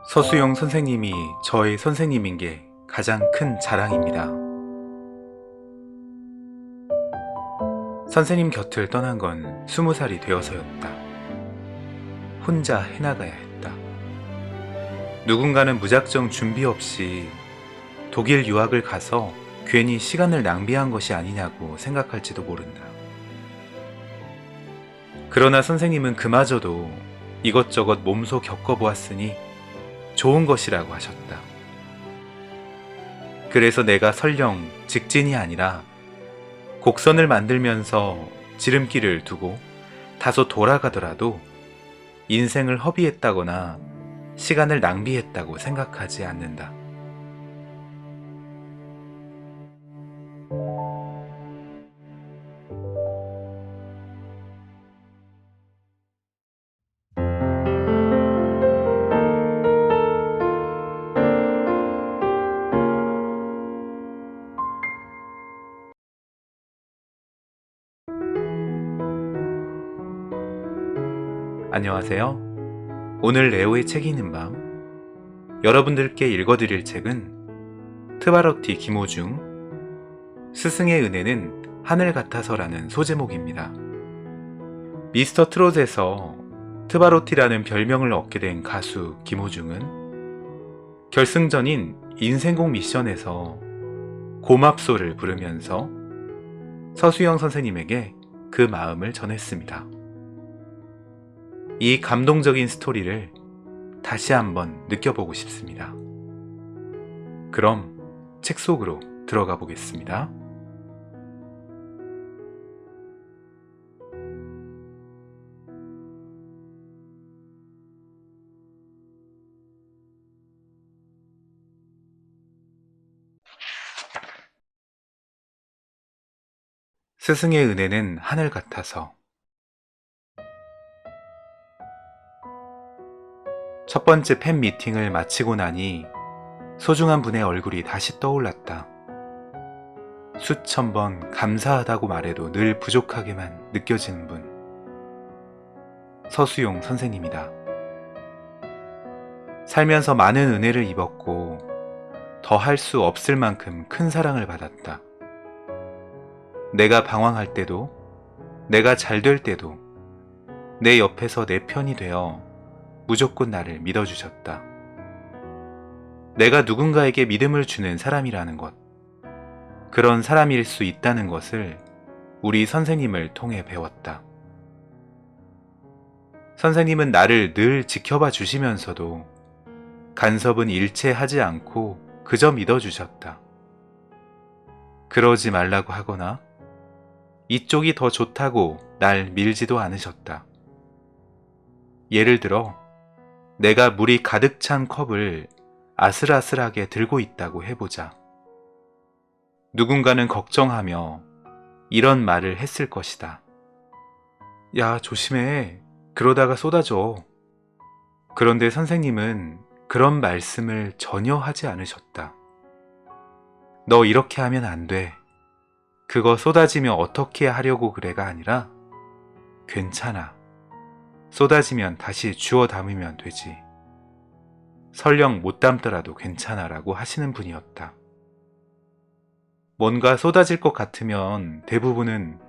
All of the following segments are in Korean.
서수영 선생님이 저의 선생님인 게 가장 큰 자랑입니다. 선생님 곁을 떠난 건 20살이 되어서였다. 혼자 해나가야 했다. 누군가는 무작정 준비 없이 독일 유학을 가서 괜히 시간을 낭비한 것이 아니냐고 생각할지도 모른다. 그러나 선생님은 그마저도 이것저것 몸소 겪어보았으니 좋은 것이라고 하셨다. 그래서 내가 설령 직진이 아니라 곡선을 만들면서 지름길을 두고 다소 돌아가더라도 인생을 허비했다거나 시간을 낭비했다고 생각하지 않는다. 안녕하세요. 오늘 레오의 책 읽는 밤, 여러분들께 읽어드릴 책은 트바로티 김호중 스승의 은혜는 하늘 같아서라는 소제목입니다. 미스터 트롯에서 트바로티라는 별명을 얻게 된 가수 김호중은 결승전인 인생곡 미션에서 고맙소를 부르면서 서수영 선생님에게 그 마음을 전했습니다. 이 감동적인 스토리를 다시 한번 느껴보고 싶습니다. 그럼 책 속으로 들어가 보겠습니다. 스승의 은혜는 하늘 같아서. 첫 번째 팬 미팅을 마치고 나니 소중한 분의 얼굴이 다시 떠올랐다. 수천 번 감사하다고 말해도 늘 부족하게만 느껴지는 분. 서수용 선생님이다. 살면서 많은 은혜를 입었고 더 할 수 없을 만큼 큰 사랑을 받았다. 내가 방황할 때도, 내가 잘 될 때도 내 옆에서 내 편이 되어 무조건 나를 믿어주셨다. 내가 누군가에게 믿음을 주는 사람이라는 것, 그런 사람일 수 있다는 것을 우리 선생님을 통해 배웠다. 선생님은 나를 늘 지켜봐 주시면서도 간섭은 일체 하지 않고 그저 믿어주셨다. 그러지 말라고 하거나 이쪽이 더 좋다고 날 밀지도 않으셨다. 예를 들어 내가 물이 가득 찬 컵을 아슬아슬하게 들고 있다고 해보자. 누군가는 걱정하며 이런 말을 했을 것이다. 야, 조심해. 그러다가 쏟아져. 그런데 선생님은 그런 말씀을 전혀 하지 않으셨다. 너 이렇게 하면 안 돼. 그거 쏟아지면 어떻게 하려고 그래가 아니라 괜찮아. 쏟아지면 다시 주워 담으면 되지. 설령 못 담더라도 괜찮아 라고 하시는 분이었다. 뭔가 쏟아질 것 같으면 대부분은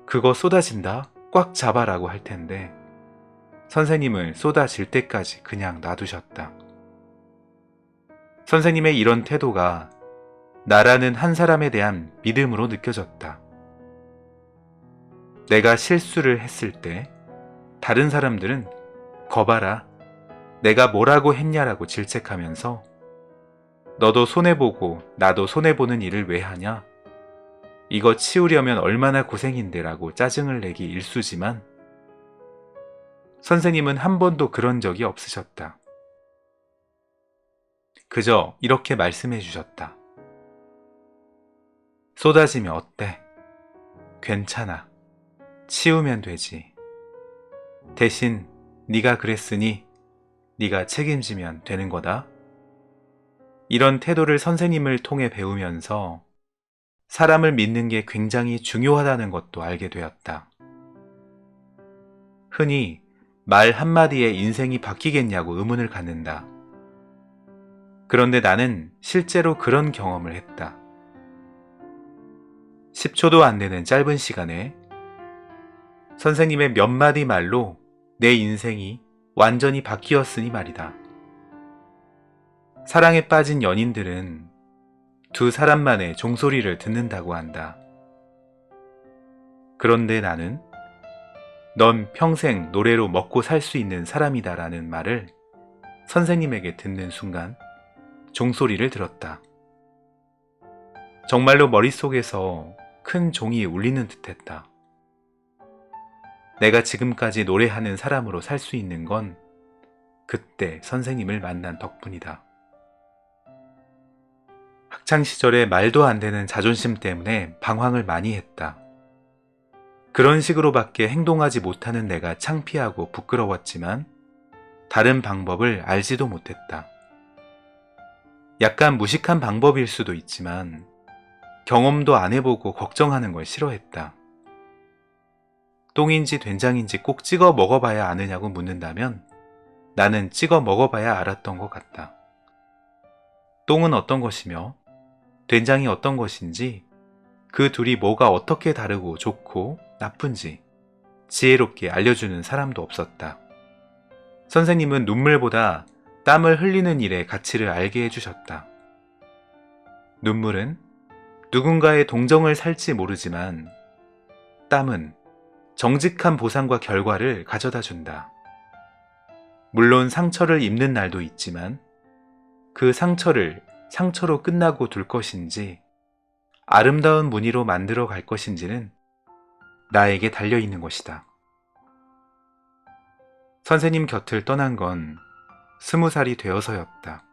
그거 쏟아진다? 꽉 잡아라고 할 텐데 선생님은 쏟아질 때까지 그냥 놔두셨다. 선생님의 이런 태도가 나라는 한 사람에 대한 믿음으로 느껴졌다. 내가 실수를 했을 때 다른 사람들은 거봐라, 내가 뭐라고 했냐라고 질책하면서 너도 손해보고 나도 손해보는 일을 왜 하냐? 이거 치우려면 얼마나 고생인데 라고 짜증을 내기 일쑤지만 선생님은 한 번도 그런 적이 없으셨다. 그저 이렇게 말씀해 주셨다. 쏟아지면 어때? 괜찮아. 치우면 되지. 대신 네가 그랬으니 네가 책임지면 되는 거다. 이런 태도를 선생님을 통해 배우면서 사람을 믿는 게 굉장히 중요하다는 것도 알게 되었다. 흔히 말 한마디에 인생이 바뀌겠냐고 의문을 갖는다. 그런데 나는 실제로 그런 경험을 했다. 10초도 안 되는 짧은 시간에 선생님의 몇 마디 말로 내 인생이 완전히 바뀌었으니 말이다. 사랑에 빠진 연인들은 두 사람만의 종소리를 듣는다고 한다. 그런데 나는 넌 평생 노래로 먹고 살 수 있는 사람이다 라는 말을 선생님에게 듣는 순간 종소리를 들었다. 정말로 머릿속에서 큰 종이 울리는 듯했다. 내가 지금까지 노래하는 사람으로 살 수 있는 건 그때 선생님을 만난 덕분이다. 학창시절에 말도 안 되는 자존심 때문에 방황을 많이 했다. 그런 식으로밖에 행동하지 못하는 내가 창피하고 부끄러웠지만 다른 방법을 알지도 못했다. 약간 무식한 방법일 수도 있지만 경험도 안 해보고 걱정하는 걸 싫어했다. 똥인지 된장인지 꼭 찍어 먹어봐야 아느냐고 묻는다면 나는 찍어 먹어봐야 알았던 것 같다. 똥은 어떤 것이며 된장이 어떤 것인지 그 둘이 뭐가 어떻게 다르고 좋고 나쁜지 지혜롭게 알려주는 사람도 없었다. 선생님은 눈물보다 땀을 흘리는 일의 가치를 알게 해주셨다. 눈물은 누군가의 동정을 살지 모르지만 땀은 정직한 보상과 결과를 가져다 준다. 물론 상처를 입는 날도 있지만 그 상처를 상처로 끝나고 둘 것인지 아름다운 무늬로 만들어 갈 것인지는 나에게 달려있는 것이다. 선생님 곁을 떠난 건 20살이 되어서였다.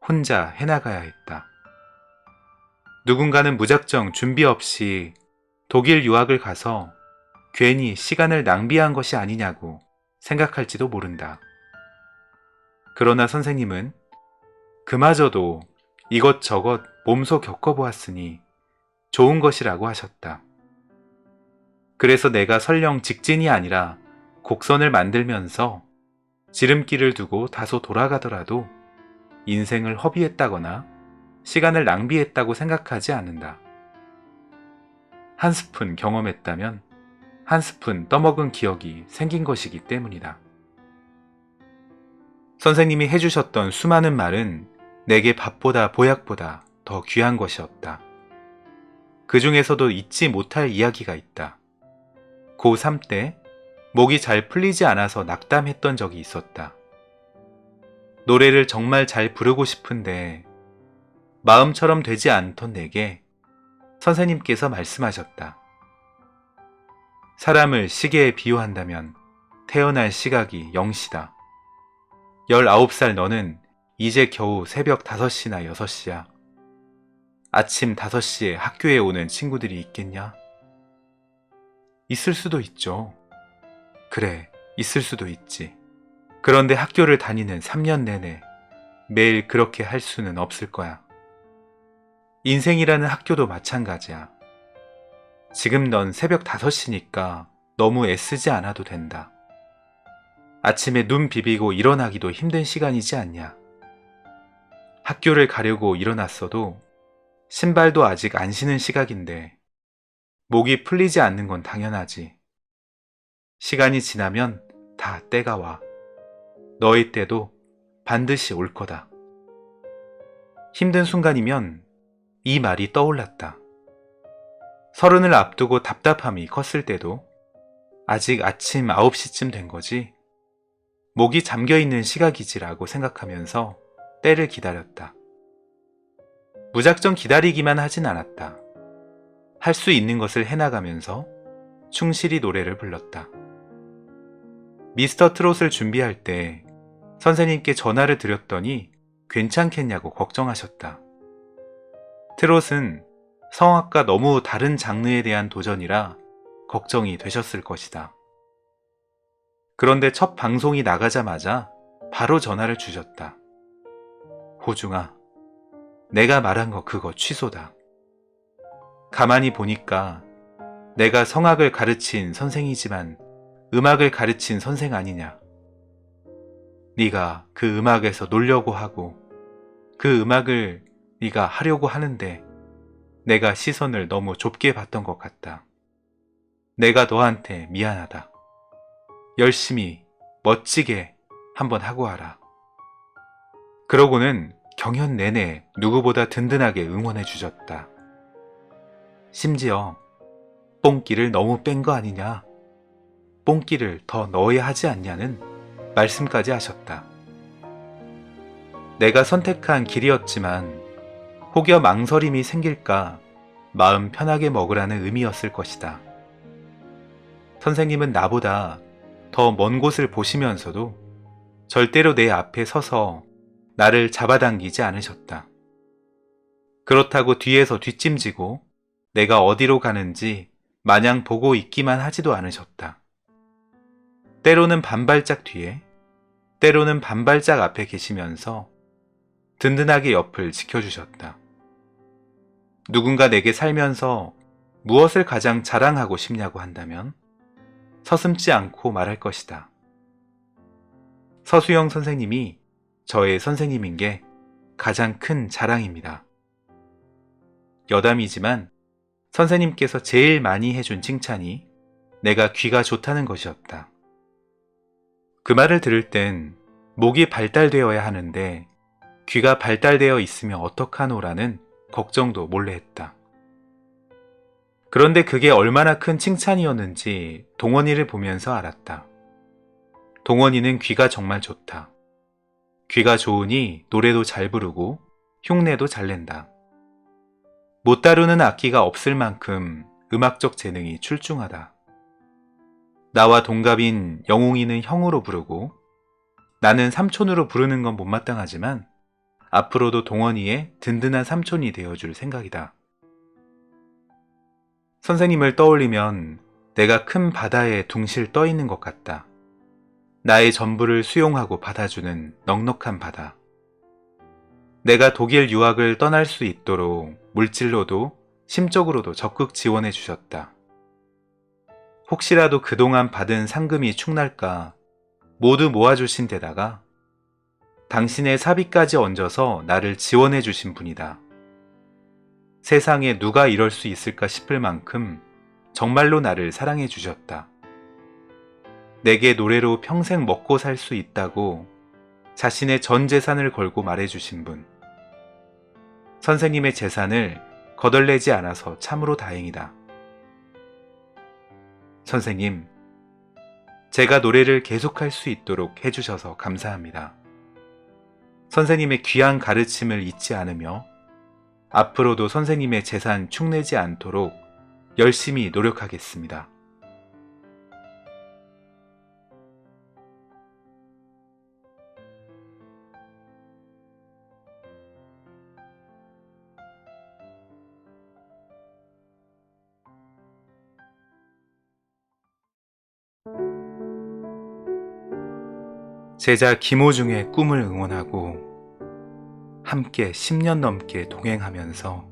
혼자 해나가야 했다. 누군가는 무작정 준비 없이 독일 유학을 가서 괜히 시간을 낭비한 것이 아니냐고 생각할지도 모른다. 그러나 선생님은 그마저도 이것저것 몸소 겪어보았으니 좋은 것이라고 하셨다. 그래서 내가 설령 직진이 아니라 곡선을 만들면서 지름길을 두고 다소 돌아가더라도 인생을 허비했다거나 시간을 낭비했다고 생각하지 않는다. 한 스푼 경험했다면 한 스푼 떠먹은 기억이 생긴 것이기 때문이다. 선생님이 해주셨던 수많은 말은 내게 밥보다 보약보다 더 귀한 것이었다. 그 중에서도 잊지 못할 이야기가 있다. 고3 때 목이 잘 풀리지 않아서 낙담했던 적이 있었다. 노래를 정말 잘 부르고 싶은데 마음처럼 되지 않던 내게 선생님께서 말씀하셨다. 사람을 시계에 비유한다면 태어날 시각이 0시다. 19살 너는 이제 겨우 새벽 5시나 6시야. 아침 5시에 학교에 오는 친구들이 있겠냐? 있을 수도 있죠. 그래, 있을 수도 있지. 그런데 학교를 다니는 3년 내내 매일 그렇게 할 수는 없을 거야. 인생이라는 학교도 마찬가지야. 지금 넌 새벽 5시니까 너무 애쓰지 않아도 된다. 아침에 눈 비비고 일어나기도 힘든 시간이지 않냐. 학교를 가려고 일어났어도 신발도 아직 안 신은 시각인데 목이 풀리지 않는 건 당연하지. 시간이 지나면 다 때가 와. 너의 때도 반드시 올 거다. 힘든 순간이면 이 말이 떠올랐다. 30을 앞두고 답답함이 컸을 때도 아직 아침 9시쯤 된 거지. 목이 잠겨있는 시각이지라고 생각하면서 때를 기다렸다. 무작정 기다리기만 하진 않았다. 할 수 있는 것을 해나가면서 충실히 노래를 불렀다. 미스터 트롯을 준비할 때 선생님께 전화를 드렸더니 괜찮겠냐고 걱정하셨다. 트롯은 성악과 너무 다른 장르에 대한 도전이라 걱정이 되셨을 것이다. 그런데 첫 방송이 나가자마자 바로 전화를 주셨다. 호중아, 내가 말한 거 그거 취소다. 가만히 보니까 내가 성악을 가르친 선생이지만 음악을 가르친 선생 아니냐. 네가 그 음악에서 놀려고 하고 그 음악을 네가 하려고 하는데 내가 시선을 너무 좁게 봤던 것 같다. 내가 너한테 미안하다. 열심히 멋지게 한번 하고 와라. 그러고는 경연 내내 누구보다 든든하게 응원해 주셨다. 심지어 뽕기를 너무 뺀 거 아니냐, 뽕기를 더 넣어야 하지 않냐는 말씀까지 하셨다. 내가 선택한 길이었지만 혹여 망설임이 생길까 마음 편하게 먹으라는 의미였을 것이다. 선생님은 나보다 더 먼 곳을 보시면서도 절대로 내 앞에 서서 나를 잡아당기지 않으셨다. 그렇다고 뒤에서 뒷짐지고 내가 어디로 가는지 마냥 보고 있기만 하지도 않으셨다. 때로는 반발짝 뒤에, 때로는 반발짝 앞에 계시면서 든든하게 옆을 지켜주셨다. 누군가 내게 살면서 무엇을 가장 자랑하고 싶냐고 한다면 서슴지 않고 말할 것이다. 서수영 선생님이 저의 선생님인 게 가장 큰 자랑입니다. 여담이지만 선생님께서 제일 많이 해준 칭찬이 내가 귀가 좋다는 것이었다. 그 말을 들을 땐 목이 발달되어야 하는데 귀가 발달되어 있으면 어떡하노라는 걱정도 몰래 했다. 그런데 그게 얼마나 큰 칭찬이었는지 동원이를 보면서 알았다. 동원이는 귀가 정말 좋다. 귀가 좋으니 노래도 잘 부르고 흉내도 잘 낸다. 못 다루는 악기가 없을 만큼 음악적 재능이 출중하다. 나와 동갑인 영웅이는 형으로 부르고 나는 삼촌으로 부르는 건 못마땅하지만 앞으로도 동원이의 든든한 삼촌이 되어줄 생각이다. 선생님을 떠올리면 내가 큰 바다에 둥실 떠 있는 것 같다. 나의 전부를 수용하고 받아주는 넉넉한 바다. 내가 독일 유학을 떠날 수 있도록 물질로도 심적으로도 적극 지원해 주셨다. 혹시라도 그동안 받은 상금이 축날까 모두 모아주신 데다가 당신의 사비까지 얹어서 나를 지원해 주신 분이다. 세상에 누가 이럴 수 있을까 싶을 만큼 정말로 나를 사랑해 주셨다. 내게 노래로 평생 먹고 살 수 있다고 자신의 전 재산을 걸고 말해주신 분. 선생님의 재산을 거덜내지 않아서 참으로 다행이다. 선생님, 제가 노래를 계속할 수 있도록 해주셔서 감사합니다. 선생님의 귀한 가르침을 잊지 않으며 앞으로도 선생님의 재산 축내지 않도록 열심히 노력하겠습니다. 제자 김호중의 꿈을 응원하고 함께 10년 넘게 동행하면서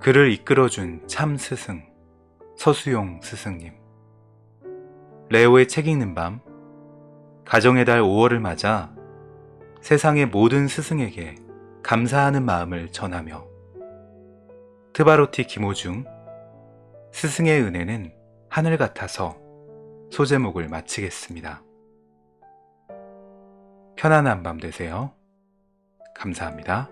그를 이끌어준 참 스승 서수용 스승님. 레오의 책 읽는 밤, 가정의 달 5월을 맞아 세상의 모든 스승에게 감사하는 마음을 전하며 트바로티 김호중 스승의 은혜는 하늘 같아서 소제목을 마치겠습니다. 편안한 밤 되세요. 감사합니다.